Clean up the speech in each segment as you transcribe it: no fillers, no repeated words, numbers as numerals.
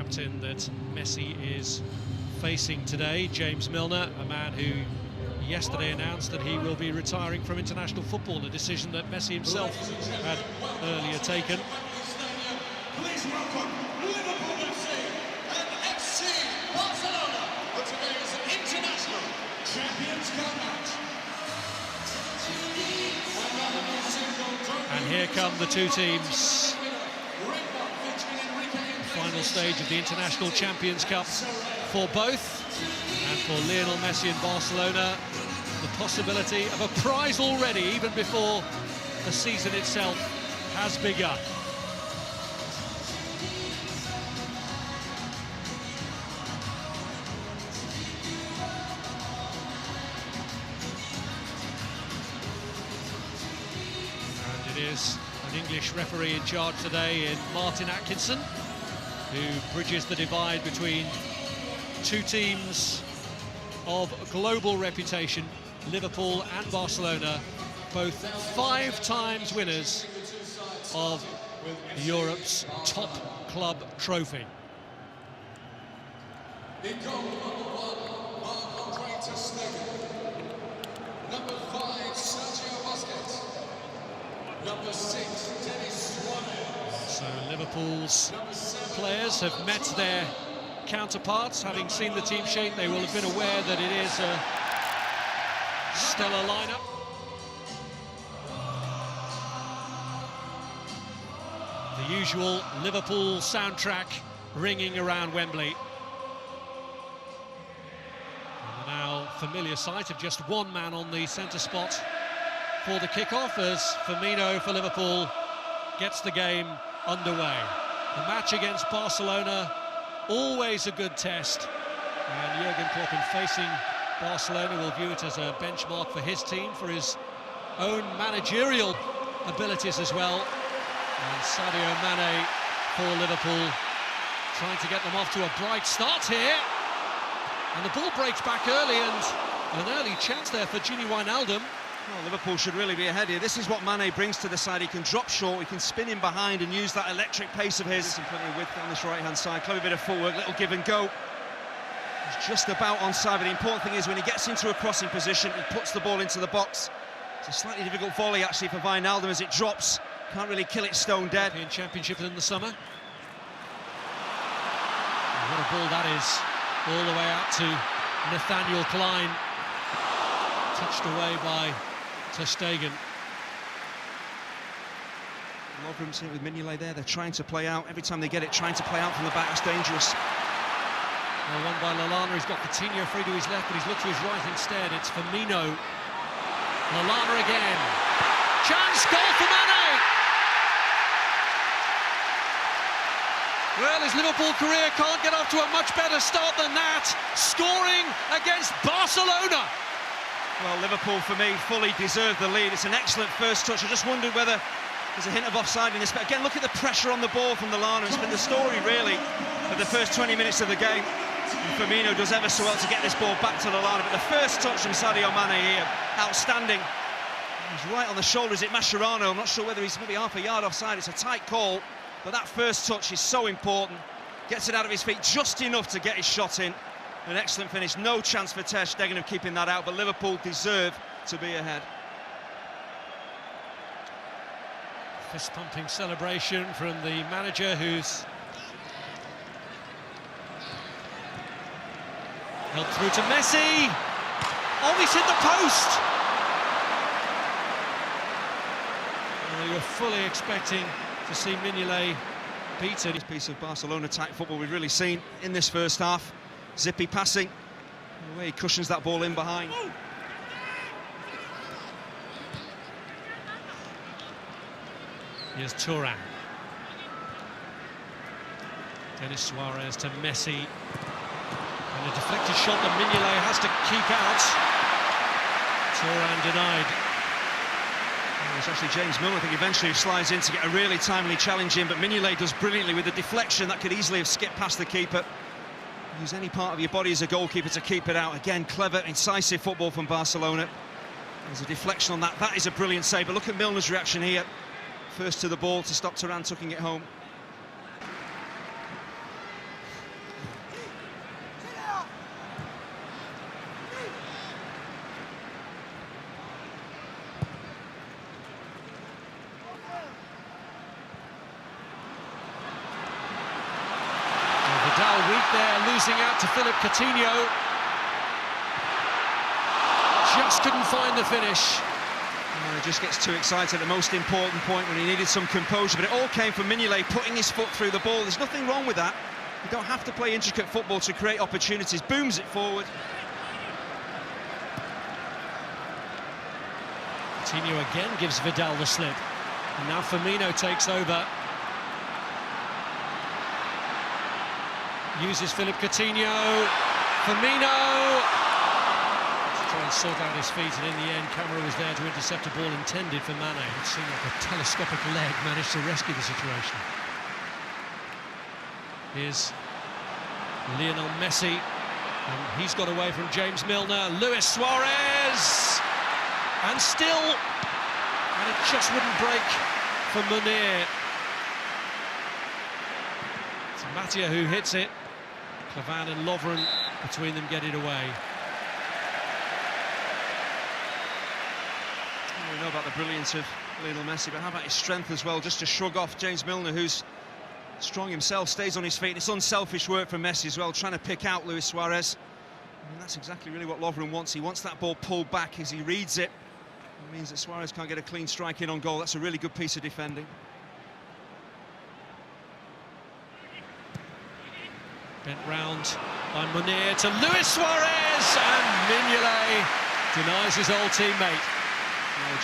captain that Messi is facing today, James Milner, a man who yesterday announced that he will be retiring from international football, a decision that Messi himself had earlier taken. Please welcome Liverpool FC and FC Barcelona for today's International Champions Cup match. And here come the two teams. The final stage of the International Champions Cup for both. And for Lionel Messi and Barcelona, the possibility of a prize already, even before the season itself has begun. And it is an English referee in charge today in Martin Atkinson, who bridges the divide between two teams of global reputation, Liverpool and Barcelona, both 5 times winners of Europe's top club trophy. Number 5, Sergio Busquets. Number 6, Dennis Suarez. So Liverpool's players have met their counterparts. Having seen the team sheet, they will have been aware that it is a stellar lineup. The usual Liverpool soundtrack ringing around Wembley. And the now familiar sight of just one man on the centre spot for the kickoff as Firmino for Liverpool gets the game underway. The match against Barcelona, always a good test, and Jurgen Klopp, in facing Barcelona, will view it as a benchmark for his team, for his own managerial abilities as well. And Sadio Mane for Liverpool, trying to get them off to a bright start here. And the ball breaks back early, and an early chance there for Gini Wijnaldum. Well, Liverpool should really be ahead here. This is what Mane brings to the side. He can drop short, he can spin in behind and use that electric pace of his. And plenty of width on this right-hand side. Clever bit of footwork, little give and go. He's just about onside, but the important thing is when he gets into a crossing position, he puts the ball into the box. It's a slightly difficult volley, actually, for Wijnaldum as it drops. Can't really kill it stone dead. European Championship in the summer. And what a ball that is, all the way out to Nathaniel Klein. Touched away by Ter Stegen. Lovren seen it with Mignolet there. They're trying to play out. Every time they get it, trying to play out from the back. That's dangerous. Well, one by Lallana. He's got Coutinho free to his left, but he's looked to his right instead. It's Firmino. Lallana again. Chance, goal for Mane! Well, his Liverpool career can't get off to a much better start than that. Scoring against Barcelona. Well, Liverpool, for me, fully deserved the lead. It's an excellent first touch. I just wondered whether there's a hint of offside in this. But again, look at the pressure on the ball from Lallana. It's been the story, really, of the first 20 minutes of the game. And Firmino does ever so well to get this ball back to Lallana. But the first touch from Sadio Mane here, outstanding. He's right on the shoulder. Is it Mascherano? I'm not sure whether he's maybe half a yard offside. It's a tight call. But that first touch is so important. Gets it out of his feet just enough to get his shot in. An excellent finish. No chance for Ter Stegen of keeping that out, but Liverpool deserve to be ahead. Fist-pumping celebration from the manager, who's helped through to Messi. Almost hit the post. Well, you were fully expecting to see Mignolet beaten. This piece of Barcelona-type football we've really seen in this first half. Zippy passing, the way he cushions that ball in behind. Here's Thuram. Dennis Suarez to Messi. And a deflected shot that Mignolet has to keep out. Thuram denied. It's actually James Milner, I think, eventually slides in to get a really timely challenge in, but Mignolet does brilliantly with the deflection that could easily have skipped past the keeper. Use any part of your body as a goalkeeper to keep it out. Again, clever, incisive football from Barcelona. There's a deflection on that. That is a brilliant save. But look at Milner's reaction here. First to the ball to stop Thuram tucking it home. feet there, losing out to Philippe Coutinho. Just couldn't find the finish. He just gets too excited at the most important point when he needed some composure, but it all came from Mignolet putting his foot through the ball. There's nothing wrong with that. You don't have to play intricate football to create opportunities. Booms it forward. Coutinho again gives Vidal the slip. And now Firmino takes over. Uses Philippe Coutinho. Firmino! Try and sort out his feet, and in the end Camara was there to intercept a ball intended for Mane. It seemed like a telescopic leg managed to rescue the situation. Here's Lionel Messi, and he's got away from James Milner. Luis Suarez, and still, and it just wouldn't break for Munir. It's Matia who hits it. Clavan and Lovren between them get it away. We know about the brilliance of Lionel Messi, but how about his strength as well, just to shrug off James Milner, who's strong himself, stays on his feet. It's unselfish work from Messi as well, trying to pick out Luis Suarez. And that's exactly really what Lovren wants. He wants that ball pulled back as he reads it. It means that Suarez can't get a clean strike in on goal. That's a really good piece of defending. Bent round by Munir to Luis Suarez, and Mignolet denies his old teammate.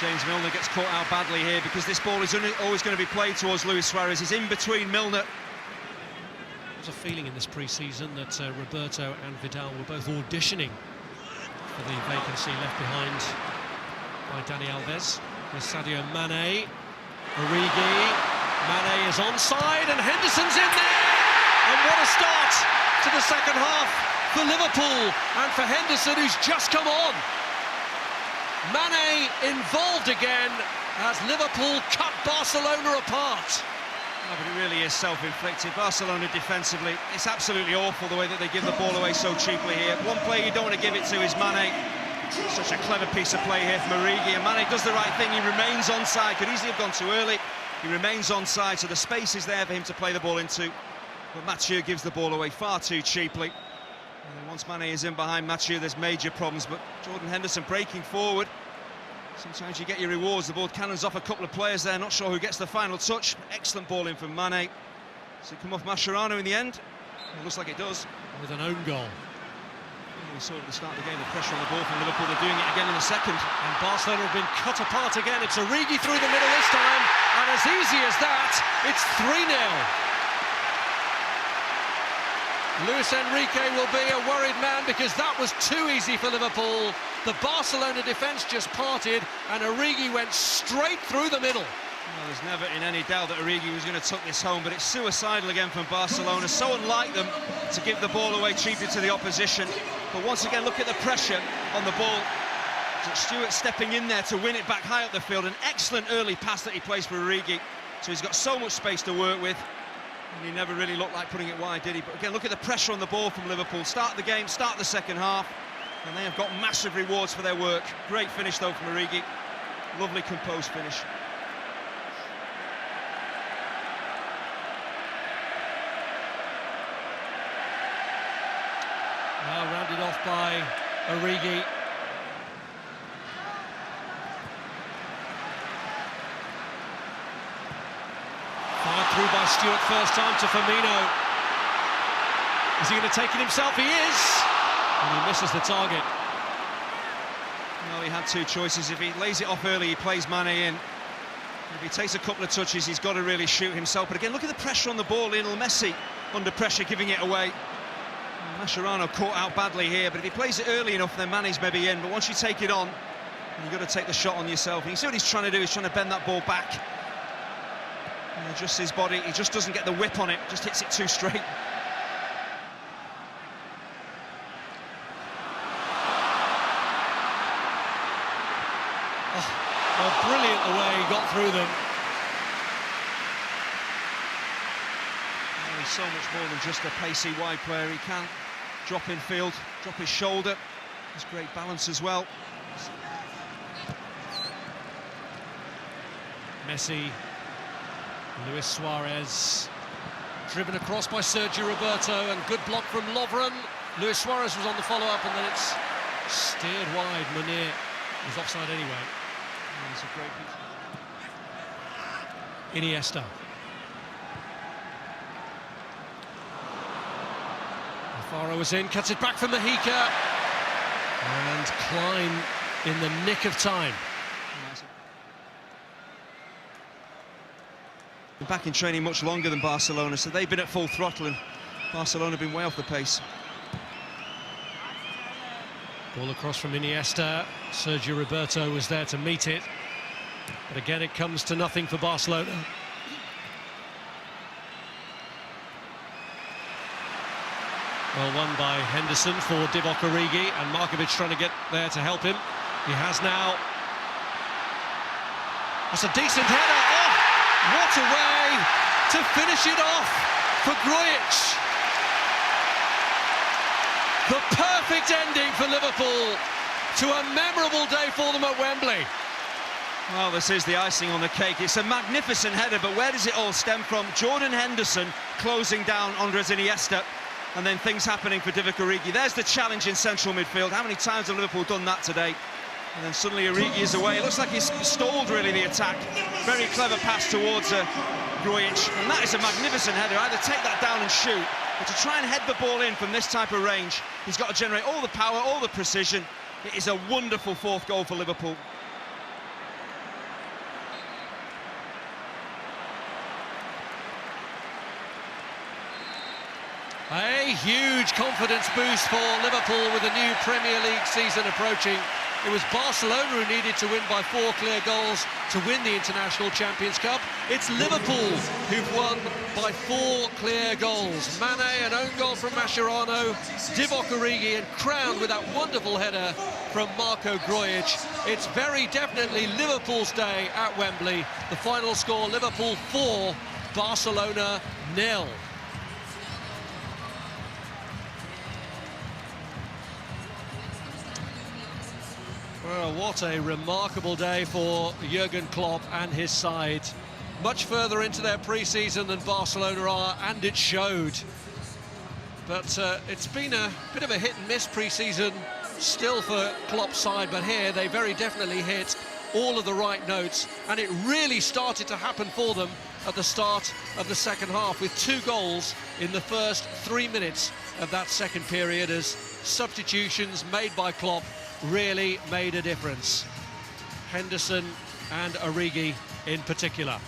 James Milner gets caught out badly here because this ball is always going to be played towards Luis Suarez. He's in between Milner. There's a feeling in this pre-season that Roberto and Vidal were both auditioning for the vacancy left behind by Dani Alves. There's Sadio Mane, Origi, Mane is onside and Henderson's in there! And what a start to the second half for Liverpool and for Henderson, who's just come on. Mane involved again as Liverpool cut Barcelona apart. No, but it really is self-inflicted. Barcelona defensively, it's absolutely awful the way that they give the ball away so cheaply here. One player you don't want to give it to is Mane. Such a clever piece of play here from Origi, and Mane does the right thing. He remains onside, could easily have gone too early. He remains onside, so the space is there for him to play the ball into. But Mathieu gives the ball away far too cheaply. And once Mane is in behind Mathieu, there's major problems, but Jordan Henderson breaking forward. Sometimes you get your rewards. The ball cannons off a couple of players there, not sure who gets the final touch. Excellent ball in from Mane. Does it come off Mascherano in the end? It looks like it does. With an own goal. We saw at the start of the game the pressure on the ball from Liverpool. They're doing it again in the second. And Barcelona have been cut apart again. It's Origi through the middle this time, and as easy as that, it's 3-0. Luis Enrique will be a worried man because that was too easy for Liverpool. The Barcelona defence just parted and Origi went straight through the middle. Well, there's never in any doubt that Origi was going to tuck this home, but it's suicidal again from Barcelona. So unlike them to give the ball away cheaply to the opposition. But once again, look at the pressure on the ball. Stewart stepping in there to win it back high up the field. An excellent early pass that he plays for Origi. So he's got so much space to work with. And he never really looked like putting it wide, did he? But again, look at the pressure on the ball from Liverpool. Start the game, start the second half, and they have got massive rewards for their work. Great finish, though, from Origi. Lovely composed finish. Well, rounded off by Origi. Fired through by Stewart first time to Firmino. Is he going to take it himself? He is! And he misses the target. Well, he had two choices. If he lays it off early, he plays Mane in. If he takes a couple of touches, he's got to really shoot himself. But again, look at the pressure on the ball. Lionel Messi under pressure, giving it away. Mascherano caught out badly here, but if he plays it early enough, then Mane's maybe in. But once you take it on, you've got to take the shot on yourself. And you see what he's trying to do? He's trying to bend that ball back. And adjust his body. He just doesn't get the whip on it. Just hits it too straight. Well, brilliant the way he got through them. Well, he's so much more than just a pacey wide player. He can drop in field, drop his shoulder. Has great balance as well. Messi, Luis Suarez, Driven across by Sergio Roberto, and good block from Lovren. Luis Suarez was on the follow-up, and then it's steered wide. Munir was offside anyway. It's a great piece. Iniesta. Alfaro was in, cuts it back from Mahika, and Klein in the nick of time. Been back in training much longer than Barcelona, so they've been at full throttle, and Barcelona have been way off the pace. Ball across from Iniesta. Sergio Roberto was there to meet it, but again it comes to nothing for Barcelona. Well won by Henderson for Divock Origi, and Markovic trying to get there to help him. He has now. That's a decent header. Oh, what a way to finish it off for Grujic. The perfect ending for Liverpool to a memorable day for them at Wembley. Well, this is the icing on the cake. It's a magnificent header, but where does it all stem from? Jordan Henderson closing down Andres Iniesta, and then things happening for Divock Origi. There's the challenge in central midfield. How many times have Liverpool done that today? And then suddenly Origi is away. It looks like he's stalled, really, the attack. Very clever pass towards Grujic, and that is a magnificent header. Either take that down and shoot, but to try and head the ball in from this type of range, he's got to generate all the power, all the precision. It is a wonderful fourth goal for Liverpool. A huge confidence boost for Liverpool with a new Premier League season approaching. It was Barcelona who needed to win by 4 clear goals to win the International Champions Cup. It's Liverpool who've won by 4 clear goals. Mane, an own goal from Mascherano, Divock Origi, and crowned with that wonderful header from Marko Grujic. It's very definitely Liverpool's day at Wembley. The final score, Liverpool 4, Barcelona 0. Well, what a remarkable day for Jurgen Klopp and his side. Much further into their pre-season than Barcelona are, and it showed. But it's been a bit of a hit-and-miss pre-season still for Klopp's side, but here they very definitely hit all of the right notes, and it really started to happen for them at the start of the second half, with 2 goals in the first 3 minutes of that second period, as substitutions made by Klopp really made a difference. Henderson and Origi in particular.